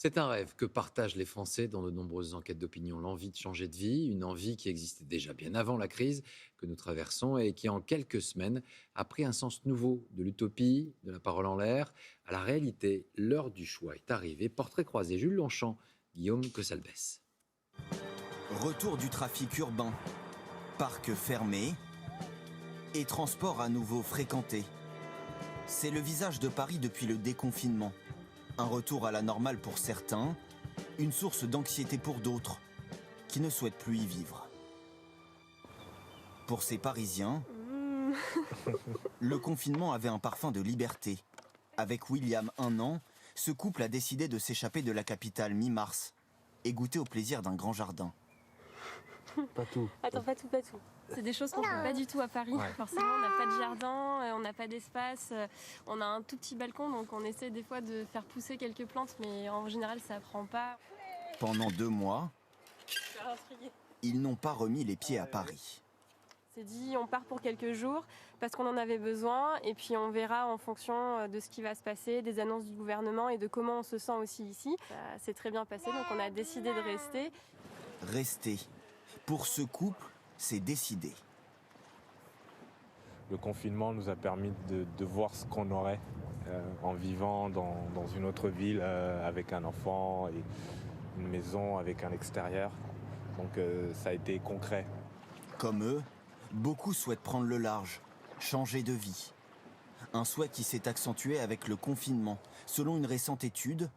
C'est un rêve que partagent les Français dans de nombreuses enquêtes d'opinion. L'envie de changer de vie, une envie qui existait déjà bien avant la crise que nous traversons et qui, en quelques semaines, a pris un sens nouveau de l'utopie, de la parole en l'air, à la réalité. L'heure du choix est arrivée. Portrait croisé, Jules Longchamp, Guillaume Cossalbès. Retour du trafic urbain, parcs fermés et transports à nouveau fréquentés. C'est le visage de Paris depuis le déconfinement. Un retour à la normale pour certains, une source d'anxiété pour d'autres, qui ne souhaitent plus y vivre. Pour ces Parisiens, le confinement avait un parfum de liberté. Avec William, 1 an, ce couple a décidé de s'échapper de la capitale mi-mars et goûter au plaisir d'un grand jardin. Pas tout. Attends, pas tout. C'est des choses qu'on ne fait pas du tout à Paris. Ouais. Forcément, on n'a pas de jardin, on n'a pas d'espace, on a un tout petit balcon, donc on essaie des fois de faire pousser quelques plantes, mais en général, ça ne prend pas. Pendant 2 mois, ils n'ont pas remis les pieds à Paris. C'est dit, on part pour quelques jours parce qu'on en avait besoin, et puis on verra en fonction de ce qui va se passer, des annonces du gouvernement et de comment on se sent aussi ici. Ça s'est très bien passé, donc on a décidé de rester. Rester. Pour ce couple, c'est décidé. Le confinement nous a permis de voir ce qu'on aurait en vivant dans une autre ville avec un enfant et une maison avec un extérieur. Donc ça a été concret. Comme eux, beaucoup souhaitent prendre le large, changer de vie. Un souhait qui s'est accentué avec le confinement. Selon une récente étude,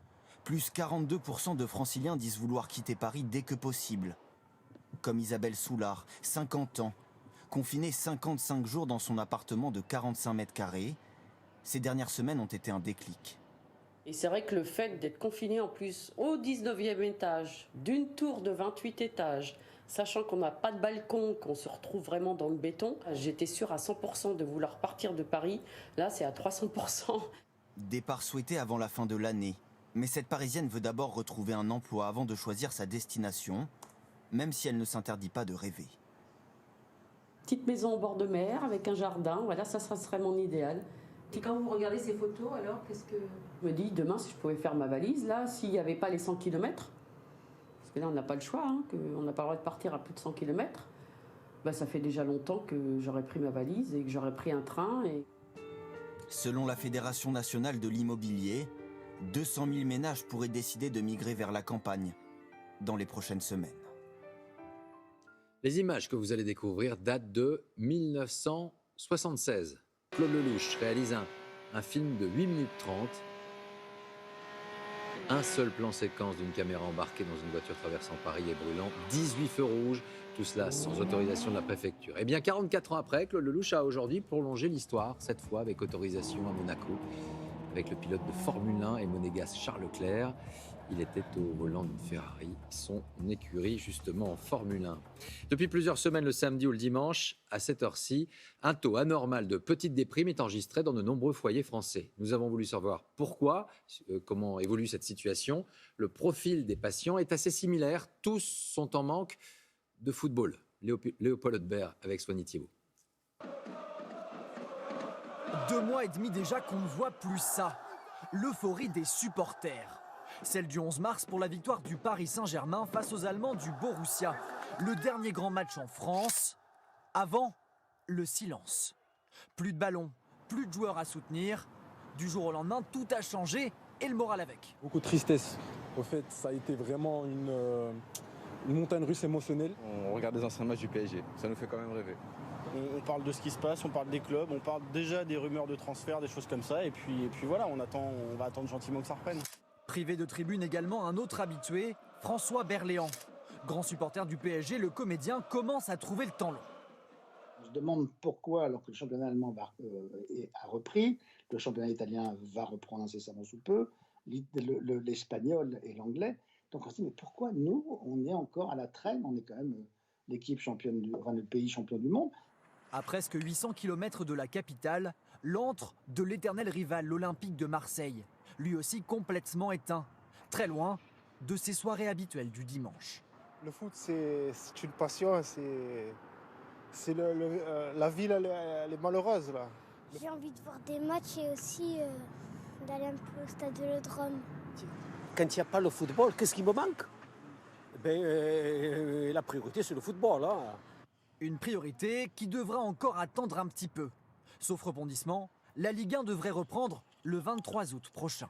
plus 42% de franciliens disent vouloir quitter Paris dès que possible. Comme Isabelle Soulard, 50 ans, confinée 55 jours dans son appartement de 45 mètres carrés, ces dernières semaines ont été un déclic. Et c'est vrai que le fait d'être confiné en plus au 19e étage, d'une tour de 28 étages, sachant qu'on n'a pas de balcon, qu'on se retrouve vraiment dans le béton, j'étais sûre à 100% de vouloir partir de Paris. Là, c'est à 300%. Départ souhaité avant la fin de l'année. Mais cette Parisienne veut d'abord retrouver un emploi avant de choisir sa destination, même si elle ne s'interdit pas de rêver. Petite maison au bord de mer avec un jardin, voilà, ça serait mon idéal. Et quand vous regardez ces photos, alors qu'est-ce que... Je me dis, demain, si je pouvais faire ma valise, là, s'il n'y avait pas les 100 km, parce que là, on n'a pas le choix, on n'a pas le droit de partir à plus de 100 km, ça fait déjà longtemps que j'aurais pris ma valise et que j'aurais pris un train. Selon la Fédération nationale de l'immobilier, 200 000 ménages pourraient décider de migrer vers la campagne dans les prochaines semaines. Les images que vous allez découvrir datent de 1976. Claude Lelouch réalise un film de 8 minutes 30. Un seul plan séquence d'une caméra embarquée dans une voiture traversant Paris et brûlant 18 feux rouges, tout cela sans autorisation de la préfecture. Eh bien, 44 ans après, Claude Lelouch a aujourd'hui prolongé l'histoire, cette fois avec autorisation à Monaco, avec le pilote de Formule 1 et monégasque Charles Leclerc. Il était au volant d'une Ferrari, son écurie justement en Formule 1. Depuis plusieurs semaines, le samedi ou le dimanche, à cette heure-ci, un taux anormal de petite déprime est enregistré dans de nombreux foyers français. Nous avons voulu savoir pourquoi, comment évolue cette situation. Le profil des patients est assez similaire. Tous sont en manque de football. Léopold Hodbert avec Soigny Thiebaud. 2 mois et demi déjà qu'on ne voit plus ça. L'euphorie des supporters. Celle du 11 mars pour la victoire du Paris Saint-Germain face aux Allemands du Borussia. Le dernier grand match en France. Avant, le silence. Plus de ballons, plus de joueurs à soutenir. Du jour au lendemain, tout a changé et le moral avec. Beaucoup de tristesse. Au fait, ça a été vraiment une montagne russe émotionnelle. On regarde les anciens matchs du PSG, ça nous fait quand même rêver. On parle de ce qui se passe, on parle des clubs, on parle déjà des rumeurs de transfert, des choses comme ça. Et puis voilà, on va attendre gentiment que ça reprenne. Privé de tribune également un autre habitué, François Berléand. Grand supporter du PSG, le comédien commence à trouver le temps long. On se demande pourquoi, alors que le championnat allemand a repris, le championnat italien va reprendre incessamment sous peu, l'espagnol et l'anglais. Donc on se dit, mais pourquoi nous, on est encore à la traîne? On est quand même l'équipe championne, le pays champion du monde. À presque 800 km de la capitale, l'antre de l'éternel rival, l'Olympique de Marseille. Lui aussi complètement éteint, très loin de ses soirées habituelles du dimanche. Le foot, c'est une passion, la ville, elle est malheureuse là. J'ai envie de voir des matchs et aussi d'aller un peu au stade Vélodrome. Quand il n'y a pas le football, qu'est-ce qui me manque? La priorité, c'est le football. Hein. Une priorité qui devra encore attendre un petit peu. Sauf rebondissement, la Ligue 1 devrait reprendre le 23 août prochain.